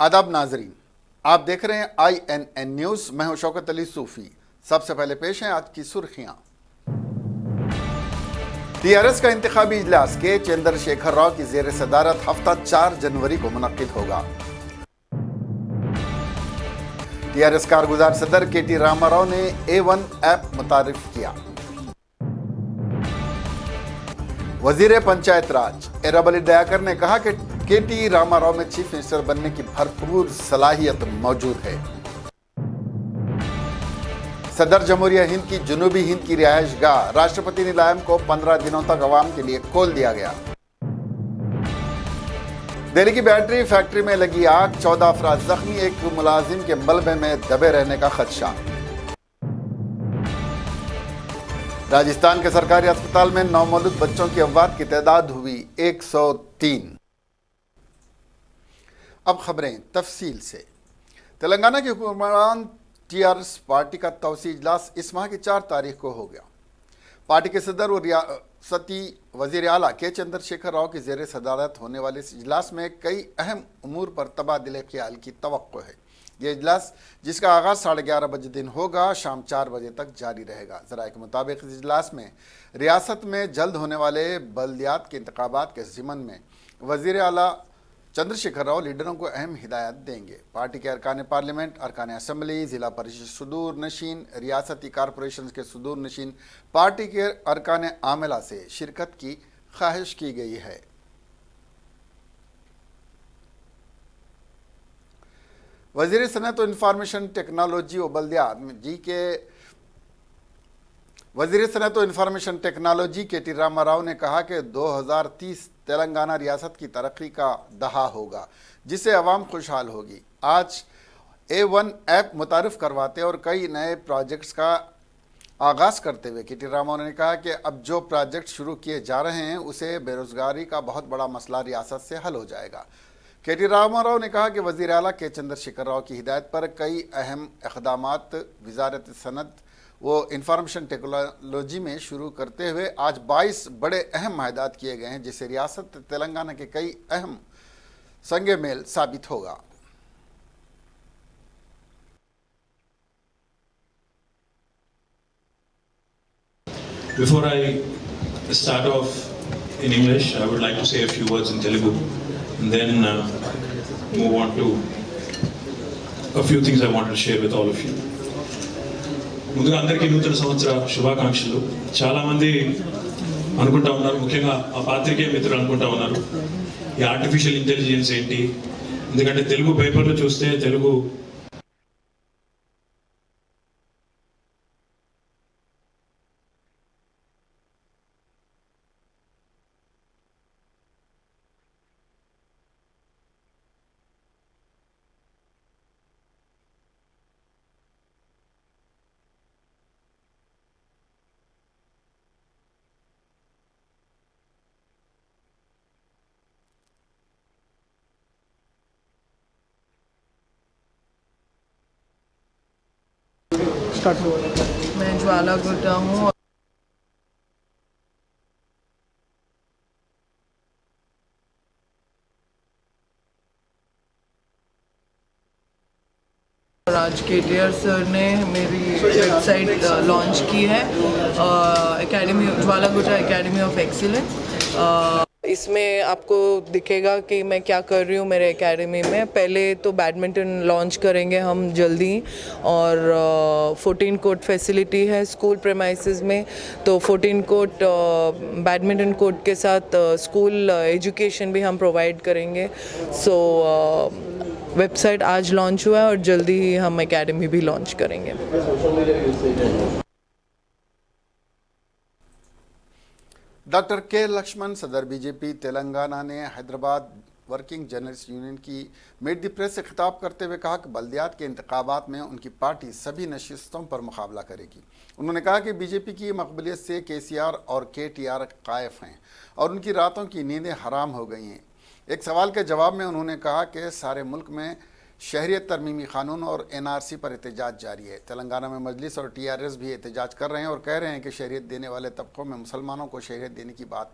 आदाब नाजरीन, आप देख रहे हैं INN न्यूज़। मैं हूं शौकत अली सूफी। सबसे पहले पेश हैं आज की सुर्खियां। TRS का इंतखाबी इजलास के चंद्रशेखर राव की जेर सदारत हफ्ता 4 जनवरी को मुनक्किद होगा। TRS कारगुजार सदर KT रामाराव ने A1 ऐप मुतारिफ किया। वजीर पंचायत राज एरब अली दयाकर ने कहा कि KT रामाराव में चीफ मिनिस्टर बनने की भरपूर सलाहियत मौजूद है। सदर जमहूरिया हिंद की जुनूबी हिंद की रिहाइश गाह राष्ट्रपति नीलायम को 15 दिनों तक अवाम के लिए खोल दिया गया। दिल्ली की बैटरी फैक्ट्री में लगी आग, 14 अफराद जख्मी, एक मुलाजिम के मलबे में दबे रहने का खदशा। राजस्थान के सरकारी अस्पताल में नवमौलूद बच्चों की अफवात की तादाद हुई 103। अब खबरें तफसील से। तेलंगाना के हुक्मरान TRS पार्टी का तौसी इजलास इस माह की 4 तारीख को हो गया। पार्टी के सदर और रियासती वजीर आला के चंद्रशेखर राव की जेर सदारत होने वाले इस इजलास में कई अहम उमूर पर तबादिले ख्याल की तवक्को है। यह इजलास, जिसका आगाज़ 11:30 बजे दिन होगा, शाम 4 बजे तक जारी रहेगा। ज़राए के मुताबिक इस इजलास में रियासत में जल्द होने वाले बल्दियात के इंतखाबात के ज़िमन में वजीर आला चंद्रशेखर राव लीडरों को अहम हिदायत देंगे। पार्टी के अरकान पार्लियामेंट, अरकान असम्बली, ज़िला परिषद सुदूर नशीन, रियासती कॉरपोरेशन के सुदूर नशीन, पार्टी के अरकान आमिला से शिरकत की ख्वाहिश की गई है। वज़ीर सनअत और इंफॉर्मेशन टेक्नोलॉजी व बल्दियात वज़ीर सनअत और इंफॉर्मेशन टेक्नोलॉजी KT रामाराव ने कहा कि 2030 तेलंगाना रियासत की तरक्की का दहा होगा, जिससे अवाम खुशहाल होगी। आज A1 ऐप मुतारिफ करवाते और कई नए प्रोजेक्ट्स का आगाज़ करते हुए KT रामाराव ने कहा कि अब जो प्रोजेक्ट शुरू किए जा रहे हैं उससे बेरोज़गारी का बहुत बड़ा मसला रियासत से हल हो जाएगा। KT रामाराव ने कहा कि वज़ीर आला के चंद्रशेखर राव की हिदायत पर कई अहम इक़दामात वज़ारत सनअत वो इंफॉर्मेशन टेक्नोलॉजी में शुरू करते हुए आज 22 बड़े अहम माहदात किए गए हैं, जिससे रियासत तेलंगाना के कई अहम संगे मेल साबित होगा। Before I start off in English, I would like to say a few words in Telugu and then move on to a few things I wanted to share with all of you. ముందుగా అందరికీ నూతన సంవత్సర శుభాకాంక్షలు. చాలామంది అనుకుంటా ఉన్నారు, ముఖ్యంగా ఆ పాత్రికేయ మిత్రులు అనుకుంటా ఉన్నారు, ఈ ఆర్టిఫిషియల్ ఇంటెలిజెన్స్ ఏంటి. ఎందుకంటే తెలుగు పేపర్లు చూస్తే తెలుగు मैं ज्वाला गुट्टा हूँ। आज KTR सर ने मेरी वेबसाइट लॉन्च की है, academy Jwala Gutta academy of excellence. इसमें आपको दिखेगा कि मैं क्या कर रही हूँ मेरे एकेडमी में। पहले तो बैडमिंटन लॉन्च करेंगे हम जल्दी, और 14 कोर्ट फैसिलिटी है स्कूल प्रेमाइसेस में, तो 14 कोर्ट बैडमिंटन कोर्ट के साथ स्कूल एजुकेशन भी हम प्रोवाइड करेंगे। सो वेबसाइट आज लॉन्च हुआ है और जल्दी ही हम एकेडमी भी लॉन्च करेंगे। डॉक्टर K लक्ष्मण, सदर BJP तेलंगाना ने हैदराबाद वर्किंग जर्नलिस्ट यूनियन की मीट द प्रेस से खिताब करते हुए कहा कि बल्दियात के इंतखाबात में उनकी पार्टी सभी नशिस्तों पर मुकाबला करेगी। उन्होंने कहा कि BJP की मकबूलियत से KCR और KTR कायफ हैं और उनकी रातों की नींदें हराम हो गई हैं। एक सवाल के जवाब में उन्होंने कहा कि सारे मुल्क में शहरियत तरमीमी कानून और NRC पर एहतजाज जारी है। तेलंगाना में मजलिस और TRS भी एहतजाज कर रहे हैं और कह रहे हैं कि शहरियत देने वाले तबकों में मुसलमानों को शहरियत देने की बात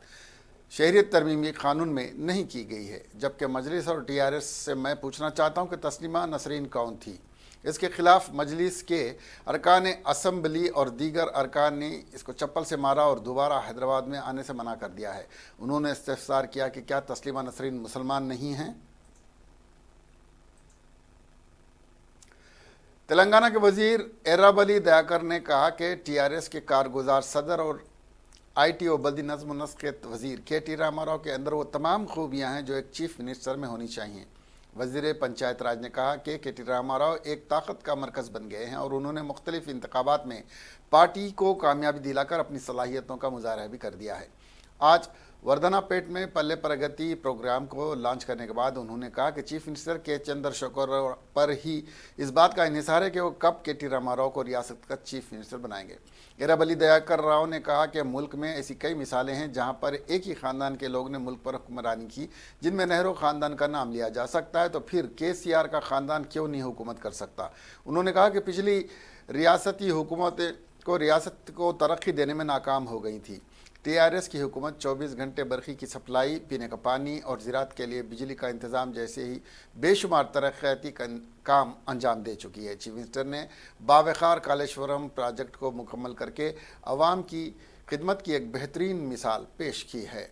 शहरियत तरमीमी कानून में नहीं की गई है। जबकि मजलिस और टीआरएस से मैं पूछना चाहता हूं कि तस्लीमा नसरीन कौन थी। इसके खिलाफ मजलिस के अरकान असम्बली और दीगर अरकान ने इसको चप्पल से मारा और दोबारा हैदराबाद में आने से मना कर दिया है। उन्होंने इस्तफसार किया कि क्या तस्लीमा नसरीन मुसलमान नहीं हैं। तेलंगाना के वजीर एर्राबली दयाकर ने कहा कि टीआरएस के कारगुजार सदर और आईटी और बल्दी नज़्म व नस्क़ के वजीर के.टी. रामाराव के अंदर वो तमाम खूबियाँ हैं जो एक चीफ मिनिस्टर में होनी चाहिए। वज़ीर पंचायत राज ने कहा कि के.टी. रामाराव एक ताकत का मरकज़ बन गए हैं और उन्होंने मुख्तलिफ इंतखाबात में पार्टी को कामयाबी दिलाकर अपनी सलाहियतों का मुजाहरा भी कर दिया है। आज वर्धनापेट में पल्ले प्रगति प्रोग्राम को लॉन्च करने के बाद उन्होंने कहा कि चीफ मिनिस्टर के चंद्रशेखर पर ही इस बात का इन्हिसार है कि वो कब के.टी. रामाराव को रियासत का चीफ मिनिस्टर बनाएंगे। एर्राबली दयाकर राव ने कहा कि मुल्क में ऐसी कई मिसालें हैं जहां पर एक ही ख़ानदान के लोग ने मुल्क पर हुक्मरानी की, जिनमें नेहरू ख़ानदान का नाम लिया जा सकता है, तो फिर के.सी.आर. का ख़ानदान क्यों नहीं हुकूमत कर सकता। उन्होंने कहा कि पिछली रियासती हुकूमतें रियासत को तरक्की देने में नाकाम हो गई थी। टीआरएस की हुकूमत 24 घंटे बरखी की सप्लाई, पीने का पानी और ज़राअत के लिए बिजली का इंतज़ाम जैसे ही बेशुमार तरक्याती काम अंजाम दे चुकी है। चीफ मिनिस्टर ने बावखार कालेश्वरम प्रोजेक्ट को मुकम्मल करके अवाम की खिदमत की एक बेहतरीन मिसाल पेश की है।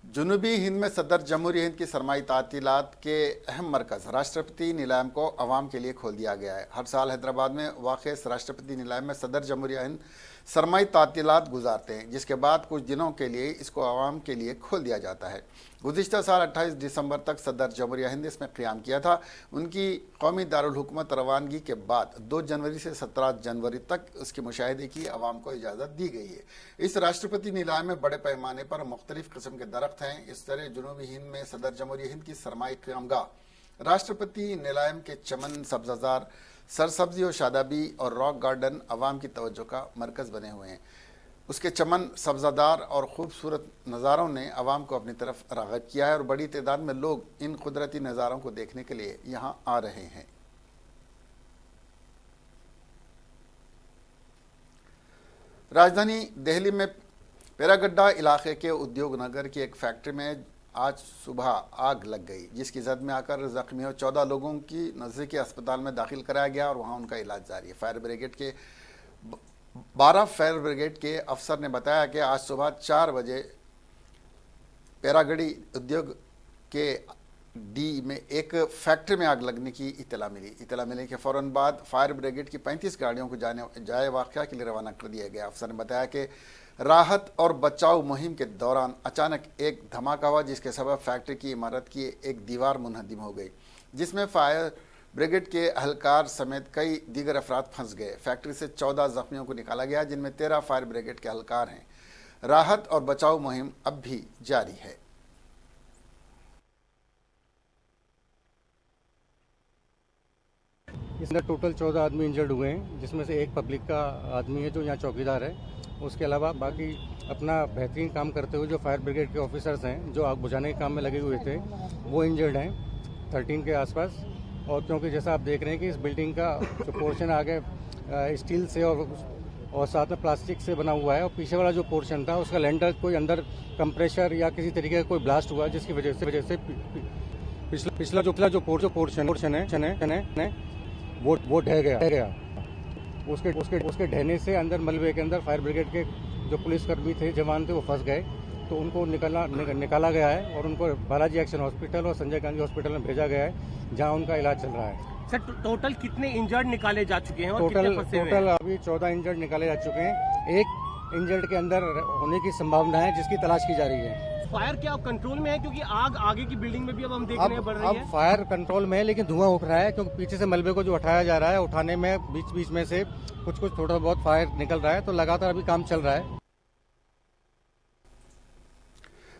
जनूबी हिंद में सदर जमहूरिया हिंद की सरमाई तातीलात के अहम मरकज़ राष्ट्रपति नीलाम को अवाम के लिए खोल दिया गया है। हर साल हैदराबाद में वाक़ राष्ट्रपति नीलाम में सदर जमहूरिया हिंद सरमाई तातीलात गुजारते हैं, जिसके बाद कुछ दिनों के लिए इसको अवाम के लिए खोल दिया जाता है। गुज़िश्ता साल 28 दिसंबर तक सदर जमहूरिया हिंद इसमें क़याम किया था। उनकी कौमी दारुल हुकूमत रवानगी के बाद 2 जनवरी से 17 जनवरी तक उसके मुशाहिदे की अवाम को इजाज़त दी गई है। इस राष्ट्रपति नीलाम में बड़े पैमाने पर मुख्तलिफ किस्म के दरख्त हैं। इस तरह जनूबी हिंद में सदर जमहूरिया हिंद की सरमाई क़यामगाह राष्ट्रपति नीलाम के चमन, सब्ज़ाजार, सरसब्जी और शादाबी और रॉक गार्डन अवाम की तवज्जो का मरकज़ बने हुए हैं। उसके चमन, सब्ज़ादार और ख़ूबसूरत नज़ारों ने अवाम को अपनी तरफ राग़िब किया है और बड़ी तादाद में लोग इन कुदरती नज़ारों को देखने के लिए यहाँ आ रहे हैं। राजधानी दिल्ली में पेरागड्डा इलाके के उद्योग नगर की एक फैक्ट्री में आज सुबह आग लग गई, जिसकी जद में आकर ज़ख्मी और 14 लोगों की नज़दीकी अस्पताल में दाखिल कराया गया और वहाँ उनका इलाज जारी है। फायर ब्रिगेड के अफसर ने बताया कि आज सुबह 4 बजे पेरागड़ी उद्योग के डी में एक फैक्ट्री में आग लगने की इत्तला मिली के फ़ौरन बाद फायर ब्रिगेड की 35 गाड़ियों को जाए वाक़या के लिए रवाना कर दिया गया। अफसर ने बताया कि राहत और बचाव मुहिम के दौरान अचानक एक धमाका हुआ, जिसके सबब फैक्ट्री की इमारत की एक दीवार मुनहदिम हो गई, जिसमें फायर ब्रिगेड के अहलकार समेत कई दीगर अफराद फंस गए। फैक्ट्री से 14 ज़ख्मियों को निकाला गया, जिनमें 13 फायर ब्रिगेड के अहलकार हैं। राहत और बचाव मुहिम अब भी जारी है। इसमें टोटल 14 आदमी इंजर्ड हुए हैं, जिसमें से एक पब्लिक का आदमी है जो यहाँ चौकीदार है। उसके अलावा बाकी अपना बेहतरीन काम करते हुए जो फायर ब्रिगेड के ऑफिसर्स हैं जो आग बुझाने के काम में लगे हुए थे, वो इंजर्ड हैं 13 के आसपास। और क्योंकि जैसा आप देख रहे हैं कि इस बिल्डिंग का जो पोर्शन आगे स्टील से और साथ में प्लास्टिक से बना हुआ है, और पीछे वाला जो पोर्शन था उसका लेंटर कोई अंदर कंप्रेशर या किसी तरीके का कोई ब्लास्ट हुआ, जिसकी वजह से पिछला जो पोर्शन है वो ढह गया। उसके ढहने से अंदर मलबे के अंदर फायर ब्रिगेड के जो पुलिसकर्मी थे, जवान थे, वो फंस गए। तो उनको निकाला गया है और उनको बालाजी एक्शन हॉस्पिटल और संजय गांधी हॉस्पिटल में भेजा गया है, जहां उनका इलाज चल रहा है। सर, टोटल कितने इंजर्ड निकाले जा चुके हैं और टोटल अभी 14 इंजर्ड निकाले जा चुके हैं। एक इंजर्ड के अंदर होने की संभावना है, जिसकी तलाश की जा रही है। फायर क्या कंट्रोल में है, क्योंकि आग आगे की बिल्डिंग में भी अब हम देखने बढ़ रही है। अब फायर कंट्रोल में है, लेकिन धुआं उठ रहा है, क्योंकि पीछे से मलबे को जो उठाया जा रहा है, उठाने में बीच में से कुछ थोड़ा बहुत फायर निकल रहा है। तो लगातार अभी काम चल रहा है।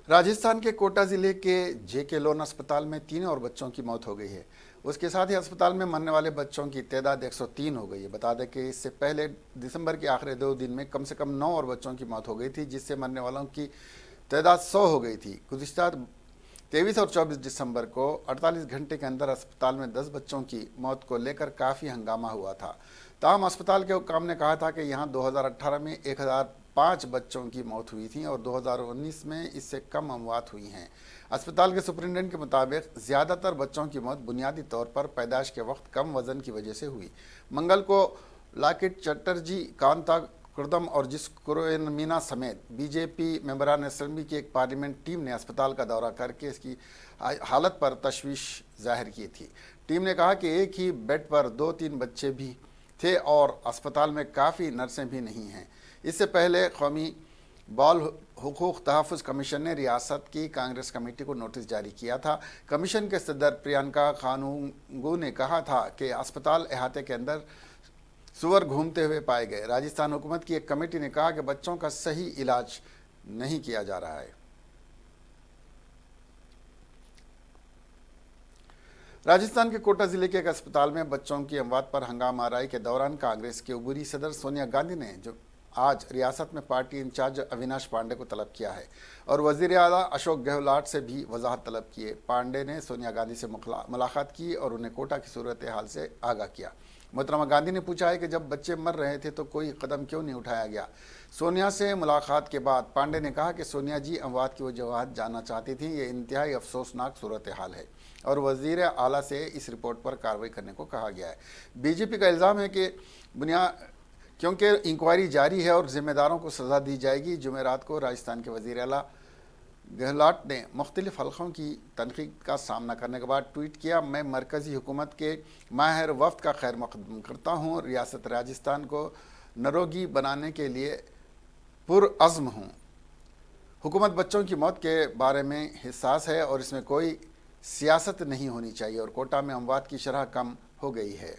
राजस्थान के कोटा जिले के जेके लोन अस्पताल में 3 और बच्चों की मौत हो गई है। उसके साथ ही अस्पताल में मरने वाले बच्चों की तादाद 103 हो गई है। बता दें कि इससे पहले दिसंबर के आखिरी 2 दिन में कम से कम 9 और बच्चों की मौत हो गई थी, जिससे मरने वालों की तादाद 100 हो गई थी। गुज़िश्ता 23 और 24 दिसंबर को 48 घंटे के अंदर अस्पताल में 10 बच्चों की मौत को लेकर काफ़ी हंगामा हुआ था। ताहम अस्पताल के हुक्काम ने कहा था कि यहाँ 2018 में 5 बच्चों की मौत हुई थी और 2019 में इससे कम अमवात हुई हैं। अस्पताल के सुपरिटेंडेंट के मुताबिक ज़्यादातर बच्चों की मौत बुनियादी तौर पर पैदाइश के वक्त कम वजन की वजह से हुई। मंगल को लाकिट चटर्जी, कांता कुर्दम और जिसकुरैन मीना समेत बीजेपी मेंबरान असेंबली की एक पार्लियामेंट टीम ने अस्पताल का दौरा करके इसकी हालत पर तशवीश जाहिर की थी। टीम ने कहा कि एक ही बेड पर 2-3 बच्चे भी थे और अस्पताल में काफ़ी नर्सें भी नहीं हैं। इससे पहले कौमी बाल हुकूक तहफ़्फ़ुज़ कमीशन ने रियासत की कांग्रेस कमेटी को नोटिस जारी किया था। कमीशन के सदर प्रियंका खानूंगू ने कहा था कि अस्पताल अहाते के अंदर सुअर घूमते हुए पाए गए। राजस्थान हुकूमत की एक कमेटी ने कहा कि बच्चों का सही इलाज नहीं किया जा रहा है। राजस्थान के कोटा जिले के एक अस्पताल में बच्चों की अमवात पर हंगामा आराई के दौरान कांग्रेस के उबूरी सदर सोनिया गांधी ने जो आज रियासत में पार्टी इंचार्ज अविनाश पांडे को तलब किया है और वजीर आला अशोक गहलोत से भी वजाहत तलब किए। पांडे ने सोनिया गांधी से मुलाकात की और उन्हें कोटा की सूरत हाल से आगाह किया। मोहतरमा गांधी ने पूछा है कि जब बच्चे मर रहे थे तो कोई कदम क्यों नहीं उठाया गया। सोनिया से मुलाकात के बाद पांडे ने कहा कि सोनिया जी अमवात की वजूहात जानना चाहती थी। ये इंतहाई अफसोसनाक सूरत हाल है और वजीर आला से इस रिपोर्ट पर कार्रवाई करने को कहा गया है। बीजेपी का इल्ज़ाम है कि क्योंकि इंक्वायरी जारी है और जिम्मेदारों को सज़ा दी जाएगी। जुमेरात को राजस्थान के वज़ीर आला गहलोत ने मुख्तलिफ हलकों की तनकीद का सामना करने के बाद ट्वीट किया, मैं मरकज़ी हुकूमत के माहिर वफ्द का खैर मकदम करता हूँ। रियासत राजस्थान को नरोगी बनाने के लिए पुरअज़्म हूँ। हुकूमत बच्चों की मौत के बारे में हिस्सास है और इसमें कोई सियासत नहीं होनी चाहिए और कोटा में अमवात की शरह कम हो गई है।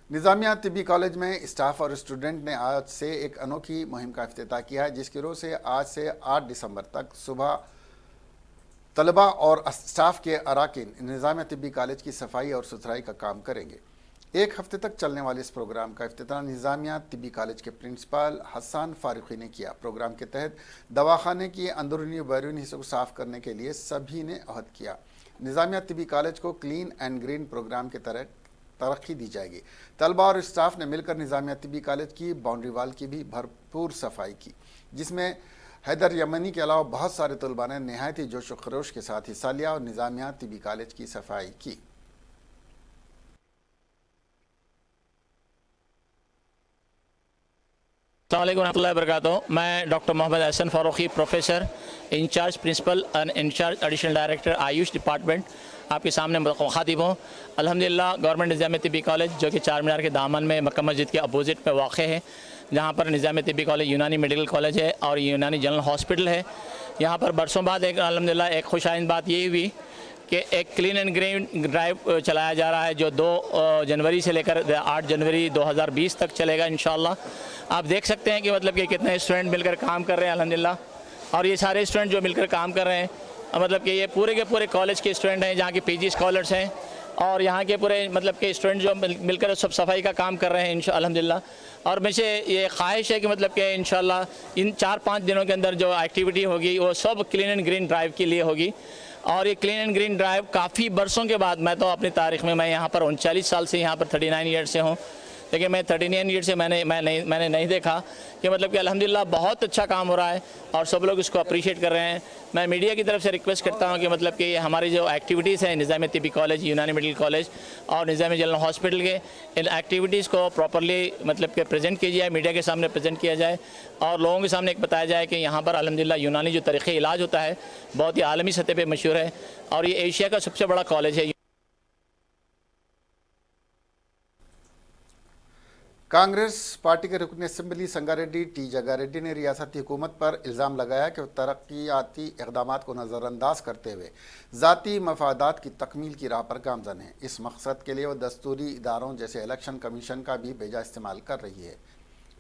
निज़ामिया तिब्बी कॉलेज में स्टाफ और स्टूडेंट ने आज से एक अनोखी मुहिम का इफ्तिताह किया है, जिसकी रोज़ से आज से 8 दिसंबर तक सुबह तलबा और स्टाफ के अराकीन निज़ामिया तिब्बी कॉलेज की सफाई और सुथराई का काम करेंगे। एक हफ्ते तक चलने वाले इस प्रोग्राम का इफ्तिताह निज़ामिया तिब्बी कॉलेज के प्रिंसिपल हसन फारूकी ने किया। प्रोग्राम के तहत दवाखाने की अंदरूनी व बैरूनी हिस्सों को साफ करने के लिए सभी ने अहद किया। निज़ामिया तिब्बी कॉलेज को क्लीन एंड ग्रीन प्रोग्राम के तहत तरक्की दी जाएगी। तलबा और स्टाफ ने मिलकर निज़ामिया तिब्बी कॉलेज की बाउंड्री वाल की भी भरपूर सफाई की, जिसमें हैदर यमनी के अलावा बहुत सारे तलबा ने नहायत ही जोश व खरोश के साथ हिस्सा लिया और निज़ामिया तिब्बी कॉलेज की सफाई की। मैं doctor Mohammad Hasan Farooqui, professor, in-charge principal and in-charge additional director Ayush department, आपके सामने मुखातिब हूँ। अल्हम्दुलिल्लाह गवर्नमेंट निज़ामिया तिब्बी कॉलेज जो कि चार मीनार के दामन में मक्का मस्जिद के अपोजिट में वाक़ है, जहाँ पर निज़ामिया तिब्बी कॉलेज यूनानी मेडिकल कॉलेज है और यूनानी जनरल हॉस्पिटल है। यहाँ पर बरसों बाद एक अल्हम्दुलिल्लाह एक खुशाइंद बात ये हुई कि एक क्लीन एंड ग्रीन ड्राइव चलाया जा रहा है जो 2 जनवरी से लेकर 8 जनवरी 2020 तक चलेगा इंशाअल्लाह। आप देख सकते हैं कि मतलब कि कितने स्टूडेंट मिलकर काम कर रहे हैं अल्हम्दुलिल्लाह। और ये सारे स्टूडेंट जो मिलकर काम कर रहे हैं मतलब कि ये पूरे के पूरे कॉलेज के स्टूडेंट हैं, जहाँ के पीजी स्कॉलर्स हैं और यहाँ के पूरे मतलब के स्टूडेंट जो मिलकर सब सफाई का काम कर रहे हैं इंशाअल्लाह अल्हम्दुलिल्लाह। और मुझे ये ख्वाहिश है कि मतलब कि इंशाअल्लाह इन 4-5 दिनों के अंदर जो एक्टिविटी होगी वो सब क्लीन एंड ग्रीन ड्राइव के लिए होगी। और ये क्लीन एंड ग्रीन ड्राइव काफ़ी बरसों के बाद, मैं तो अपनी तारीख़ में मैं यहाँ पर 39 साल से यहाँ पर 39 ईयर से हूँ, लेकिन मैं 39 ईयर से मैंने नहीं देखा कि मतलब कि अल्हम्दुलिल्लाह बहुत अच्छा काम हो रहा है और सब लोग इसको अप्रिशिएट कर रहे हैं। मैं मीडिया की तरफ से रिक्वेस्ट करता हूं कि मतलब कि हमारी जो एक्टिविटीज़ हैं निज़ामिया तिब्बी कॉलेज, यूनानी मेडिकल कॉलेज और निज़ामिया जनरल हॉस्पिटल के, इन एक्टिविटीज़ को प्रॉपरली मतलब कि प्रेजेंट किया जाए, मीडिया के सामने प्रेजेंट किया जाए और लोगों के सामने एक बताया जाए कि यहाँ पर अल्हम्दुलिल्लाह यूनानी जो तरीक़े इलाज होता है बहुत ही आलमी सतह पर मशहूर है और ये एशिया का सबसे बड़ा कॉलेज है। कांग्रेस पार्टी के रुकन असेंबली संगारेड्डी टी जगारेड्डी ने रियासती हुकूमत पर इल्ज़ाम लगाया कि तरक्याती इक़दाम को नज़रअंदाज करते हुए ज़ाती मफादात की तकमील की राह पर गामज़न है। इस मकसद के लिए वो दस्तूरी इदारों जैसे इलेक्शन कमीशन का भी बेजा इस्तेमाल कर रही है।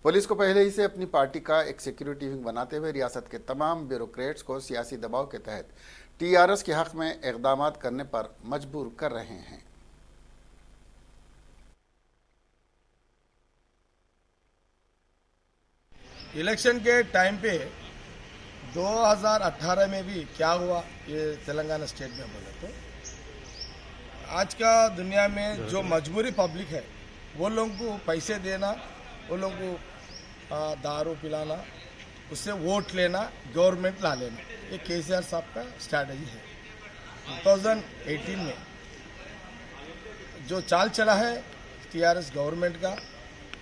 पुलिस को पहले ही से अपनी पार्टी का एक सिक्योरिटी विंग बनाते हुए रियासत के तमाम ब्यूरोक्रेट्स को सियासी दबाव के तहत TRS के हक़ में इक़दाम करने पर मजबूर कर रहे हैं। इलेक्शन के टाइम पे 2018 में भी क्या हुआ ये तेलंगाना स्टेट में बोले तो आज का दुनिया में जो मजबूरी पब्लिक है वो लोगों को पैसे देना, वो लोगों को दारू पिलाना, उससे वोट लेना, गवर्नमेंट ला लेना, ये केसीआर साहब का स्ट्रैटेजी है। 2018 में जो चाल चला है टीआरएस गवर्नमेंट का,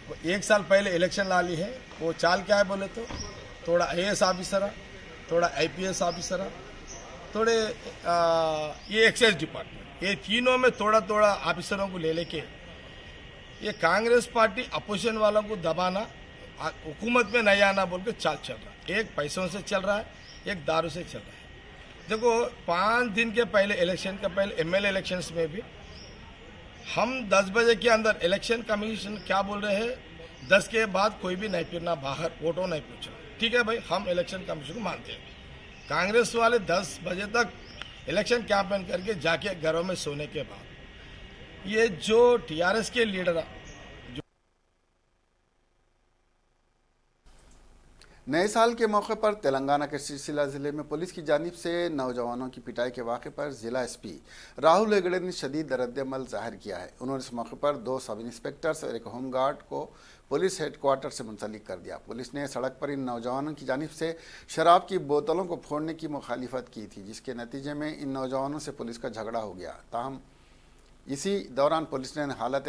वो 1 साल पहले इलेक्शन ला ली है। वो चाल क्या है बोले तो थोड़ा आईएएस ऑफिसर, थोड़ा आईपीएस ऑफिसर, थोड़े ये एक्साइज डिपार्टमेंट, ये तीनों में थोड़ा थोड़ा ऑफिसरों को ले लेके ये कांग्रेस पार्टी अपोजिशन वालों को दबाना, हुकूमत में नहीं आना बोल के चाल चल रहा है। एक पैसों से चल रहा है, एक दारू से चल रहा है। देखो 5 दिन के पहले इलेक्शन के पहले एमएलए इलेक्शंस में भी हम 10 बजे के अंदर इलेक्शन कमीशन क्या बोल रहे हैं, 10 के बाद कोई भी नहीं फिरना बाहर, वोटों नहीं पूछना। ठीक है भाई, हम इलेक्शन कमीशन को मानते हैं। कांग्रेस वाले 10 बजे तक इलेक्शन कैंपेन करके जाके घरों में सोने के बाद ये जो टीआरएस के लीडर नए साल के मौके पर तेलंगाना के सिरसिला जिले में पुलिस की जानिब से नौजवानों की पिटाई के वाक़े पर जिला एसपी राहुल हेगड़े ने शदीद रद्द-ए-अमल जाहिर किया है। उन्होंने इस मौके पर 2 सब इंस्पेक्टर्स और एक होमगार्ड को पुलिस हेडक्वार्टर से मुंसलिक कर दिया। पुलिस ने सड़क पर इन नौजवानों की जानिब से शराब की बोतलों को फोड़ने की मुखालिफत की थी, जिसके नतीजे में इन नौजवानों से पुलिस का झगड़ा हो गया। ताहम इसी दौरान पुलिस ने हालत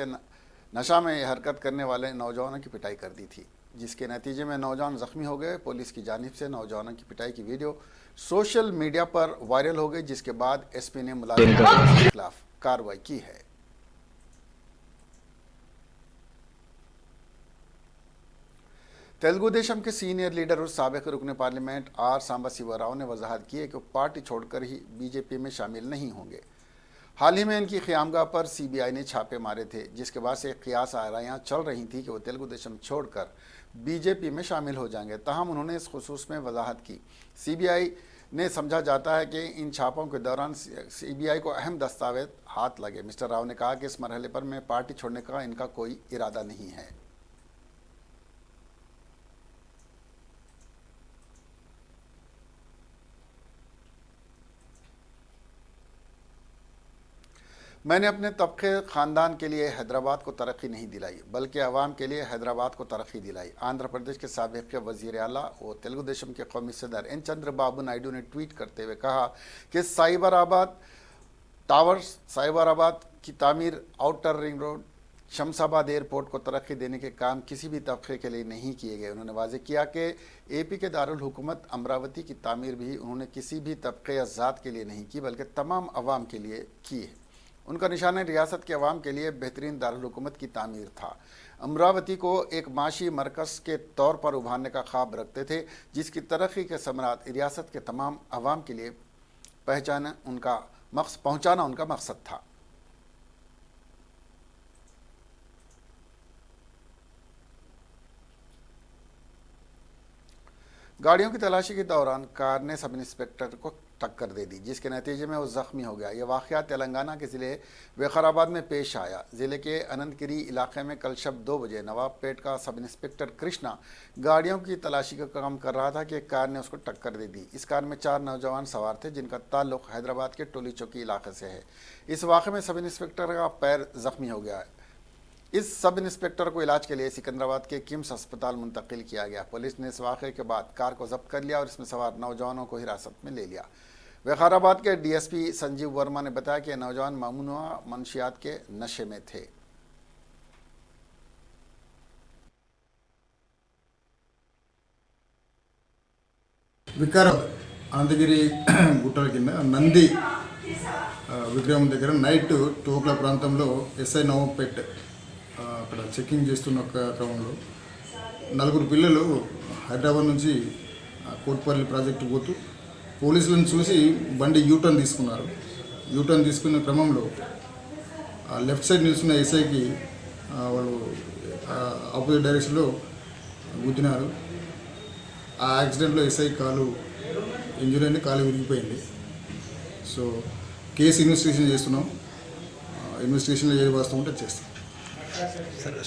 नशा में हरकत करने वाले नौजवानों की पिटाई कर दी थी, जिसके नतीजे में नौजवान जख्मी हो गए। पुलिस की जानिब से नौजवानों की पिटाई की वीडियो सोशल मीडिया पर वायरल हो गई, जिसके बाद एसपी ने मुलाजिमों के खिलाफ कार्रवाई की है। तेलुगु देशम के सीनियर लीडर और साबिक रुकन पार्लियामेंट आर सांबशिवराव ने वजाहत की है कि वो पार्टी छोड़कर ही बीजेपी में शामिल नहीं होंगे। हाल ही में इनकी क़यामगाह पर सीबीआई ने छापे मारे थे, जिसके बाद से क़ियास आराइयाँ चल रही थी कि वो तेलुगु देशम छोड़कर बीजेपी में शामिल हो जाएंगे। ताहम उन्होंने इस खुसूस में वजाहत की। सीबीआई ने समझा जाता है कि इन छापों के दौरान सीबीआई को अहम दस्तावेज हाथ लगे। मिस्टर राव ने कहा कि इस मरहले पर में पार्टी छोड़ने का इनका कोई इरादा नहीं है। मैंने अपने तबके ख़ानदान के लिए हैदराबाद को तरक्की नहीं दिलाई, बल्कि अवाम के लिए हैदराबाद को तरक्की दिलाई। आंध्र प्रदेश के साबिक़ वज़ीर आला और तेलुगु देशम के कौमी सदर एन चंद्रबाबू नायडू ने ट्वीट करते हुए कहा कि साइबराबाद टावर्स, साइबराबाद की तामीर, outer ring road, Shamshabad airport को तरक्की देने के काम किसी भी तबके के लिए नहीं किए गए। उन्होंने वाज़ेह किया कि एपी के दारुल हुकूमत अमरावती की तामीर भी उन्होंने किसी भी तबके या ज़ात के लिए नहीं की, बल्कि तमाम अवाम के लिए की है। उनका निशान रियासत के अवाम के लिए बेहतरीन दारुल हुकूमत की तामीर था। अमरावती को एक माशी मरकज़ के तौर पर उभारने का ख्वाब रखते थे, जिसकी तरक्की के समरात रियासत के तमाम अवाम के लिए पहुँचाना उनका मकसद था। गाड़ियों की तलाशी के दौरान कार ने सब इंस्पेक्टर को टक्कर दे दी, जिसके नतीजे में वो ज़ख्मी हो गया। यह वाक़या तेलंगाना के ज़िले विकाराबाद में पेश आया। ज़िले के अनंतगिरी इलाके में कल शब 2 बजे नवाबपेट का सब इंस्पेक्टर कृष्णा गाड़ियों की तलाशी का काम कर रहा था कि एक कार ने उसको टक्कर दे दी। इस कार में 4 नौजवान सवार थे, जिनका ताल्लुक़ हैदराबाद के टोली चौकी इलाके से है। इस वाक़े में सब इंस्पेक्टर का पैर ज़ख्मी हो गया है। इस सब इंस्पेक्टर को इलाज के लिए सिकंदराबाद के किम्स अस्पताल मुंतकिल किया गया। पुलिस ने इस वाक़े के बाद कार को जब्त कर लिया और इसमें सवार नौजवानों को हिरासत में ले लिया। विकाराबाद के डीएसपी संजीव वर्मा ने बताया कि नौजवान ममनुआ मंशियात के नशे में थे। వికారాబాద్ అనంతగిరి గుట్టల కింద నంది విగ్రహం దగ్గర నైట్ 2 o'clock ప్రాంతంలో ఎస్ఐ నవాబ్పేట్ అక్కడ చెకింగ్ చేస్తున్న క్రమంలో 4 పిల్లలు హైదరాబాద్ నుంచి కోట్పల్లి ప్రాజెక్టు పోతూ పోలీసులను చూసి బండి యూటర్న్ తీసుకున్నారు. యూటర్న్ తీసుకున్న క్రమంలో లెఫ్ట్ సైడ్ నిల్చున్న ఎస్ఐకి వాళ్ళు ఆపోజిట్ డైరెక్షన్లో గుద్దినారు. ఆ యాక్సిడెంట్లో ఎస్ఐ కాలు ఇంజరీ అయింది, కాలు విరిగిపోయింది. సో కేసు ఇన్వెస్టిగేషన్ చేస్తున్నాం. ఇన్వెస్టిగేషన్లో ఏది వాస్తవం ఉంటే చేస్తాం.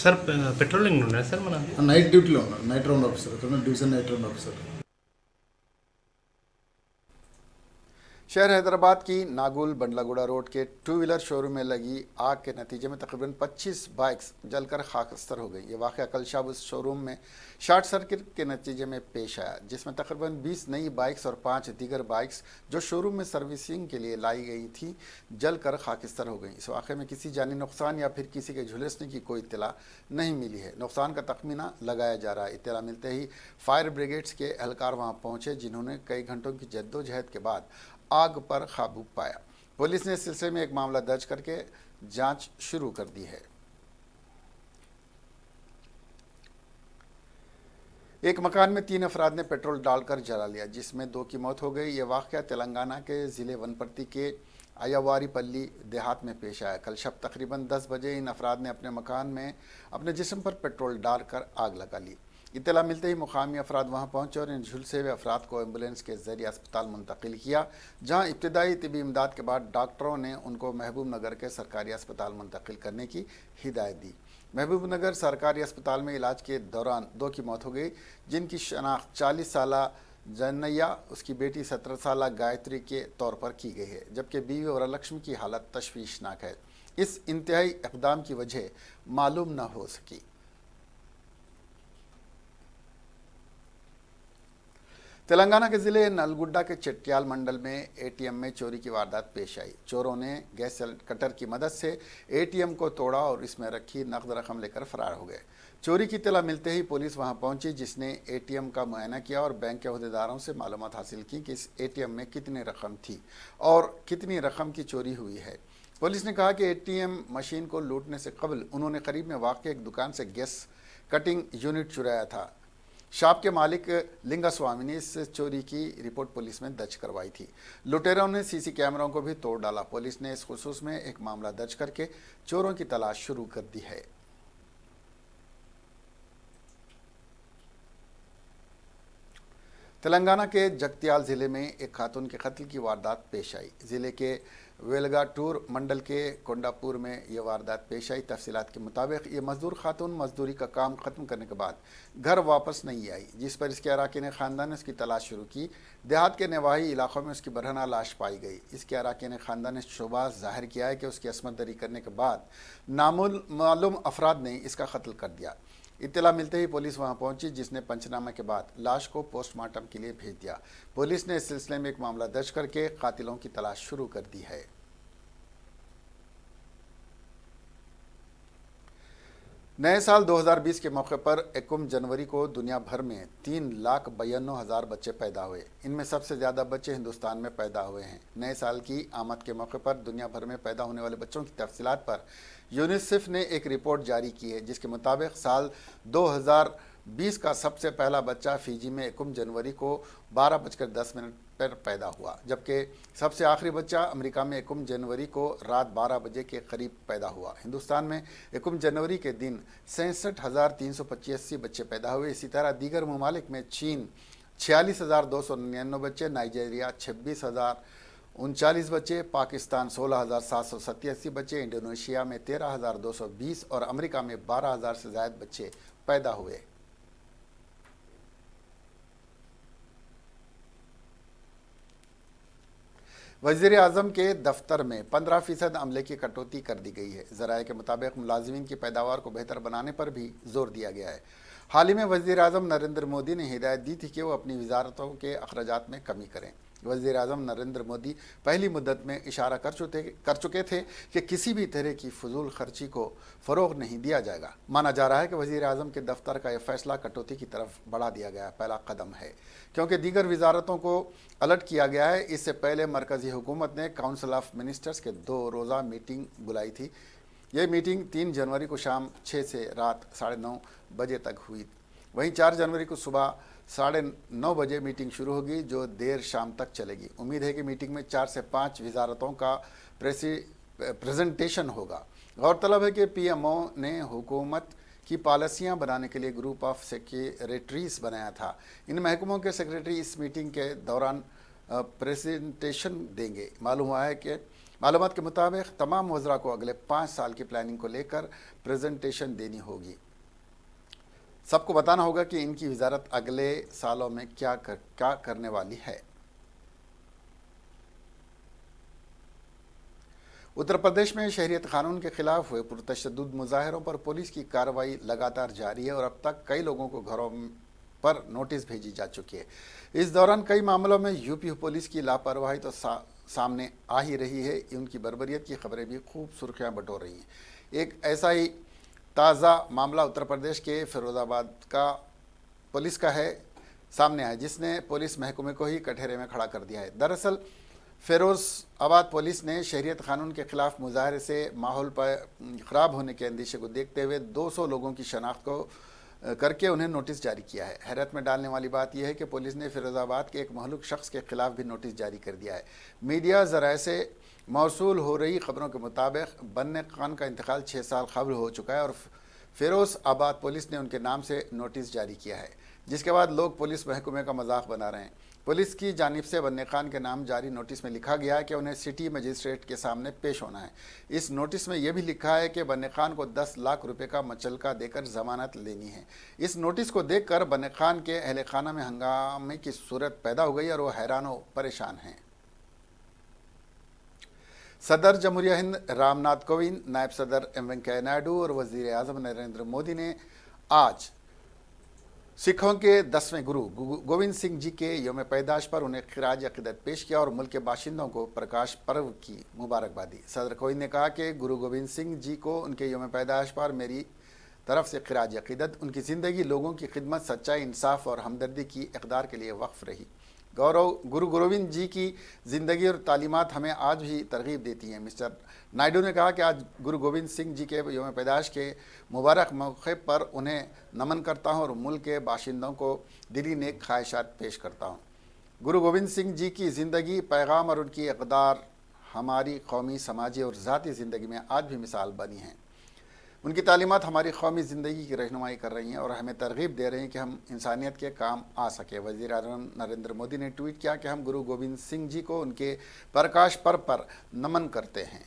సార్ పెట్రోలింగ్ ఉన్నాయా సార్? మన నైట్ డ్యూటీలో ఉన్నారు, night round officer, division night round officer. शहर हैदराबाद की नागुल बंडलागुड़ा रोड के टू व्हीलर शोरूम में लगी आग के नतीजे में तकरीबन 25 बाइक्स जलकर खाकस्तर हो गई। ये वाक़या कल शाम उस शोरूम में शॉर्ट सर्किट के नतीजे में पेश आया, जिसमें तकरीबन 20 नई बाइक्स और 5 दीगर बाइक्स जो शोरूम में सर्विसिंग के लिए लाई गई थी जलकर खाकस्तर हो गई। इस वाक़े में किसी जानी नुकसान या फिर किसी के झुलसने की कोई इत्तला नहीं मिली है। नुकसान का तखमीना लगाया जा रहा है। इत्तला मिलते ही फायर ब्रिगेड्स के एहलकार वहाँ पहुँचे, जिन्होंने कई घंटों की जद्दोजहद के बाद आग पर काबू पाया। पुलिस ने इस सिलसिले में एक मामला दर्ज करके जांच शुरू कर दी है। एक मकान में 3 अफराद ने पेट्रोल डालकर जला लिया, जिसमें 2 की मौत हो गई। ये वाक़या तेलंगाना के ज़िले वनपर्ती के अय्यावारीपल्ली देहात में पेश आया। कल शब तकरीबन 10 बजे इन अफराद ने अपने मकान में अपने जिस्म पर पेट्रोल डालकर आग लगा ली। इत्तला मिलते ही मुकामी अफराद वहां पहुंचे और इन झुलसे हुए अफराद को एम्बुलेंस के जरिए अस्पताल मुंतकिल किया, जहां इब्तदाई तिबी इमदाद के बाद डॉक्टरों ने उनको महबूब नगर के सरकारी अस्पताल मुंतकिल करने की हिदायत दी। महबूब नगर सरकारी अस्पताल में इलाज के दौरान 2 की मौत हो गई, जिनकी शनाख्त 40 साला जनैया, उसकी बेटी 17 साला गायत्री के तौर पर की गई है, जबकि बीवी वरलक्ष्मी की हालत तशवीशनाक है। इस इंतहाई इक़दाम की वजह मालूम न हो सकी। तेलंगाना के ज़िले नलगुड्डा के चट्टियाल मंडल में एटीएम में चोरी की वारदात पेश आई। चोरों ने गैस कटर की मदद से एटीएम को तोड़ा और इसमें रखी नकद रकम लेकर फरार हो गए। चोरी की इत्तला मिलते ही पुलिस वहां पहुंची, जिसने एटीएम का मुआयना किया और बैंक के अहदेदारों से मालूमात हासिल की कि इस एटीएम में कितनी रकम थी और कितनी रकम की चोरी हुई है। पुलिस ने कहा कि एटीएम मशीन को लूटने से कबल उन्होंने करीब में वाक़ एक दुकान से गैस कटिंग यूनिट चुराया था। शॉप के मालिक लिंगास्वामी ने इस चोरी की रिपोर्ट पुलिस में दर्ज करवाई थी। लुटेरों ने सीसी कैमरों को भी तोड़ डाला। पुलिस ने इस खुसूस में एक मामला दर्ज करके चोरों की तलाश शुरू कर दी है। तेलंगाना के जगत्याल ज़िले में एक खातून के कत्ल की वारदात पेश आई। ज़िले के वेलगाटूर मंडल के कोंडापुर में यह वारदात पेश आई। तफसीलात के मुताबिक ये मजदूर खातून मजदूरी का काम ख़त्म करने के बाद घर वापस नहीं आई, जिस पर इसके अराकीन ख़ानदान ने उसकी तलाश शुरू की। देहात के नवाही इलाकों में उसकी बरहना लाश पाई गई। इसके अराकीन ख़ानदान ने शुबा जाहिर किया है कि उसकी असमत दरी करने के बाद नामालूम अफराद ने इसका कत्ल कर दिया। इत्तला मिलते ही पुलिस वहां पहुंची, जिसने पंचनामे के बाद लाश को पोस्टमार्टम के लिए भेज दिया। पुलिस ने इस सिलसिले में एक मामला दर्ज करके कातिलों की तलाश शुरू कर दी है। नए साल 2020 के मौके पर 1 जनवरी को दुनिया भर में 3,92,000 बच्चे पैदा हुए। इनमें सबसे ज़्यादा बच्चे हिंदुस्तान में पैदा हुए हैं। नए साल की आमद के मौके पर दुनिया भर में पैदा होने वाले बच्चों की तफसीलात पर यूनिसेफ ने एक रिपोर्ट जारी की है, जिसके मुताबिक साल 2020 का सबसे पहला बच्चा फिजी में 1 जनवरी को 12:10 पर पैदा हुआ, जबकि सबसे आखिरी बच्चा अमेरिका में 1 जनवरी को रात 12 बजे के करीब पैदा हुआ। हिंदुस्तान में 1 जनवरी के दिन 66,385 बच्चे पैदा हुए। इसी तरह दीगर ममालिक में चीन 46,299 बच्चे, नाइजीरिया 26,039 बच्चे, पाकिस्तान 16,787 बच्चे, इंडोनेशिया में 13,220 और अमेरिका में 12,000 से ज़्यादा बच्चे पैदा हुए। वज़ीर आज़म के दफ्तर में 15% अमले की कटौती कर दी गई है। ज़राए के मुताबिक मुलाजिमीन की पैदावार को बेहतर बनाने पर भी जोर दिया गया है। हाल ही में वज़ीर आज़म नरेंद्र मोदी ने हिदायत दी थी कि वो अपनी वजारतों के अखराजात में कमी करें। वज़ीर आज़म नरेंद्र मोदी पहली मुद्दत में इशारा कर चुके थे कि किसी भी तरह की फजूल खर्ची को फ़रोग़ नहीं दिया जाएगा। माना जा रहा है कि वज़ीर आज़म के दफ्तर का यह फैसला कटौती की तरफ बढ़ा दिया गया पहला कदम है, क्योंकि दीगर वजारतों को अलर्ट किया गया है। इससे पहले मरकज़ी हुकूमत ने काउंसिल ऑफ मिनिस्टर्स के 2 रोज़ा मीटिंग बुलाई थी। ये मीटिंग 3 जनवरी को शाम 6 से रात 9:30 बजे तक हुई। वहीं 4 जनवरी को सुबह 9:30 बजे मीटिंग शुरू होगी, जो देर शाम तक चलेगी। उम्मीद है कि मीटिंग में 4 से 5 वजारतों का प्रेजेंटेशन होगा। गौरतलब है कि PMO ने हुकूमत की पॉलिसियां बनाने के लिए ग्रुप ऑफ सेक्रेटरीज बनाया था। इन महकमों के सेक्रेटरी इस मीटिंग के दौरान प्रेजेंटेशन देंगे। मालूमात के मुताबिक तमाम वज़रा को अगले 5 साल की प्लानिंग को लेकर प्रेजेंटेशन देनी होगी। सबको बताना होगा कि इनकी वजारत अगले सालों में क्या करने वाली है। उत्तर प्रदेश में शहरियत कानून के खिलाफ हुए पुरतशद्दुद मुजाहरों पर पुलिस की कार्रवाई लगातार जारी है और अब तक कई लोगों को घरों पर नोटिस भेजी जा चुकी है। इस दौरान कई मामलों में यूपी पुलिस की लापरवाही तो सामने आ ही रही है, उनकी बर्बरियत की खबरें भी खूब सुर्खियां बटोर रही हैं। एक ऐसा ही ताज़ा मामला उत्तर प्रदेश के फिरोजाबाद का पुलिस का है, सामने आया, जिसने पुलिस महकमे को ही कटहरे में खड़ा कर दिया है। दरअसल फिरोजाबाद पुलिस ने शहरियत कानून के खिलाफ मुजाहरे से माहौल पर ख़राब होने के अंदेशे को देखते हुए 200 लोगों की शनाख्त को करके उन्हें नोटिस जारी किया है। हैरत में डालने वाली बात यह है कि पुलिस ने फिरोजाबाद के एक महलूक शख्स के खिलाफ भी नोटिस जारी कर दिया है। मीडिया ज़राए से मौसूल हो रही खबरों के मुताबिक बन्ने खान का इंतकाल 6 साल कबल हो चुका है और फिरोजाबाद पुलिस ने उनके नाम से नोटिस जारी किया है, जिसके बाद लोग पुलिस महकमे का मजाक बना रहे हैं। पुलिस की जानिब से बन्ने खान के नाम जारी नोटिस में लिखा गया है कि उन्हें सिटी मजिस्ट्रेट के सामने पेश होना है। इस नोटिस में यह भी लिखा है कि बन्ने खान को 10 लाख रुपए का मचलका देकर जमानत लेनी है। इस नोटिस को देखकर बन्ने खान के अहले खाना में हंगामे की सूरत पैदा हो गई और वो हैरान व परेशान हैं। सदर जमहूरिया हिंद रामनाथ कोविंद, नायब सदर एम वेंकैया नायडू और वज़ीर आज़म नरेंद्र मोदी ने आज सिखों के 10वें गुरु गोविंद सिंह जी के यौम पैदाश पर उन्हें खिराज अक़ीदत पेश किया और मुल्क के बाशिंदों को प्रकाश पर्व की मुबारकबाद दी। सदर कोविंद ने कहा कि गुरु गोविंद सिंह जी को उनके यौम पैदाश पर मेरी तरफ से खिराज अक़ीदत। उनकी ज़िंदगी लोगों की खिदमत, सच्चाई, इंसाफ और हमदर्दी की इक़दार के लिए वक्फ़ रही। गुरु गोविंद जी की ज़िंदगी और तालीमात हमें आज भी तरगीब देती हैं। मिस्टर नायडू ने कहा कि आज गुरु गोविंद सिंह जी के यौम पैदाश के मुबारक मौके पर उन्हें नमन करता हूं और मुल्क के बाशिंदों को दिली नेक ख्वाहिशात पेश करता हूं। गुरु गोविंद सिंह जी की ज़िंदगी, पैगाम और उनकी इक़दार हमारी कौमी, समाजी और ज़ाती ज़िंदगी में आज भी मिसाल बनी हैं। उनकी तालीमात हमारी कौमी ज़िंदगी की रहनुमाई कर रही हैं और हमें तरगीब दे रही हैं कि हम इंसानियत के काम आ सके। वज़ीर आज़म नरेंद्र मोदी ने ट्वीट किया कि हम गुरु गोविंद सिंह जी को उनके प्रकाश पर्व पर नमन करते हैं।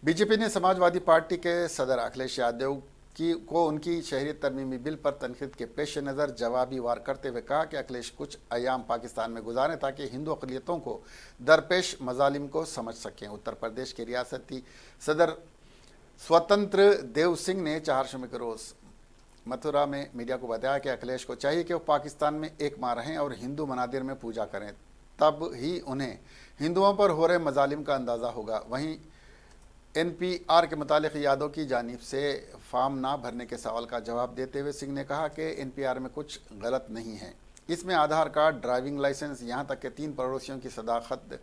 बीजेपी ने समाजवादी पार्टी के सदर अखिलेश यादव को उनकी शहरियत तरमीमी बिल पर तनकीद के पेश नज़र जवाबी वार करते हुए कहा कि अखिलेश कुछ अयाम पाकिस्तान में गुजारें ताकि हिंदू अक़लियतों को दरपेश मजालिम को समझ सकें। उत्तर प्रदेश के रियासती सदर स्वतंत्र देव सिंह ने चारशंबे के रोज़ मथुरा में मीडिया को बताया कि अखिलेश को चाहिए कि वो पाकिस्तान में एक माह रहें और हिंदू मनादिर में पूजा करें, तब ही उन्हें हिंदुओं पर हो रहे मजालिम का अंदाज़ा होगा। वहीं NPR के मुतालिक यादव की जानिब से फॉर्म ना भरने के सवाल का जवाब देते हुए सिंह ने कहा कि NPR में कुछ गलत नहीं है। इसमें आधार कार्ड, ड्राइविंग लाइसेंस, यहाँ तक कि 3 पड़ोसियों की सदाकत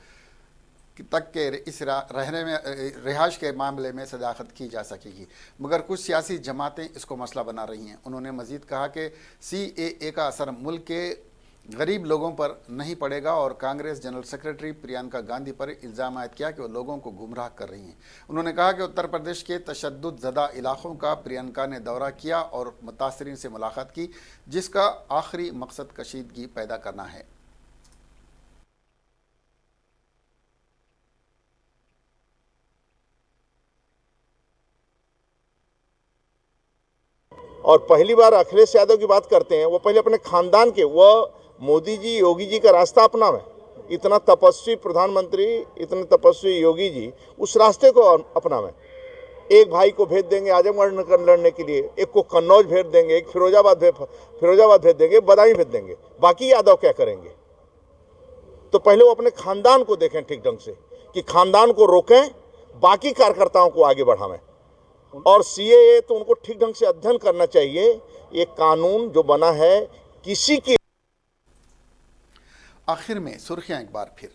तक के इस रहने में रिहाइश के मामले में सदाकत की जा सकेगी, मगर कुछ सियासी जमातें इसको मसला बना रही हैं। उन्होंने मज़ीद कहा कि CAA का असर मुल्क के गरीब लोगों पर नहीं पड़ेगा और कांग्रेस जनरल सेक्रेटरी प्रियंका गांधी पर इल्ज़ाम आयद किया कि वो लोगों को गुमराह कर रही हैं। उन्होंने कहा कि उत्तर प्रदेश के तशद्दुद ज़दा इलाक़ों का प्रियंका ने दौरा किया और मुतासरीन से मुलाकात की, जिसका आखिरी मकसद कशीदगी पैदा करना है। और पहली बार अखिलेश यादव की बात करते हैं, वो पहले अपने खानदान के, वो मोदी जी, योगी जी का रास्ता अपनावे। इतना तपस्वी प्रधानमंत्री, इतने तपस्वी योगी जी उस रास्ते को अपनावे। एक भाई को भेज देंगे आजमगढ़ लड़ने के लिए, एक को कन्नौज भेज देंगे, एक फिरोजाबाद भेज देंगे, बदायूं भेज देंगे, बाकी यादव क्या करेंगे? तो पहले वो अपने खानदान को देखें ठीक ढंग से कि खानदान को रोकें, बाकी कार्यकर्ताओं को आगे बढ़ावें। और CAA तो उनको ठीक ढंग से अध्ययन करना चाहिए। ये कानून जो बना है किसी की। आखिर में सुर्खियां एक बार फिर।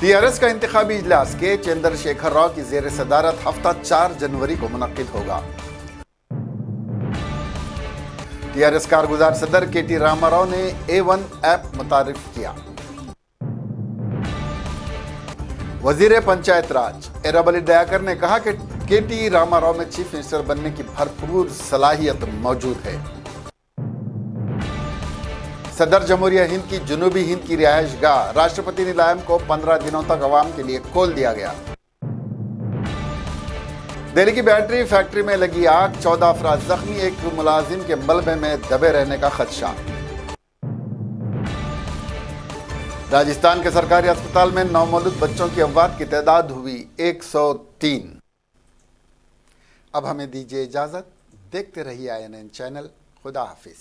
TRS का इंतखाबी इजलास के चंद्रशेखर राव की जेर सदारत हफ्ता 4 जनवरी को मुनक्किद होगा। TRS कारगुजार सदर KT रामाराव ने A1 ऐप मुतारिफ किया। वजीर पंचायत राज एराबली दयाकर ने कहा कि KT रामाराव में चीफ मिनिस्टर बनने की भरपूर सलाहियत मौजूद है। सदर जमहूरिया हिंद की जुनूबी हिंद की रिहाइश गाह राष्ट्रपति नीलायम को 15 दिनों तक अवाम के लिए खोल दिया गया। दिल्ली की बैटरी फैक्ट्री में लगी आग, 14 अफराद जख्मी, एक मुलाजिम के मलबे में दबे रहने का खदशा। राजस्थान के सरकारी अस्पताल में नवमौलूद बच्चों की अफवात की तादाद हुई 103। अब हमें दीजिए इजाजत। देखते रहिए INN चैनल। खुदा हाफिज।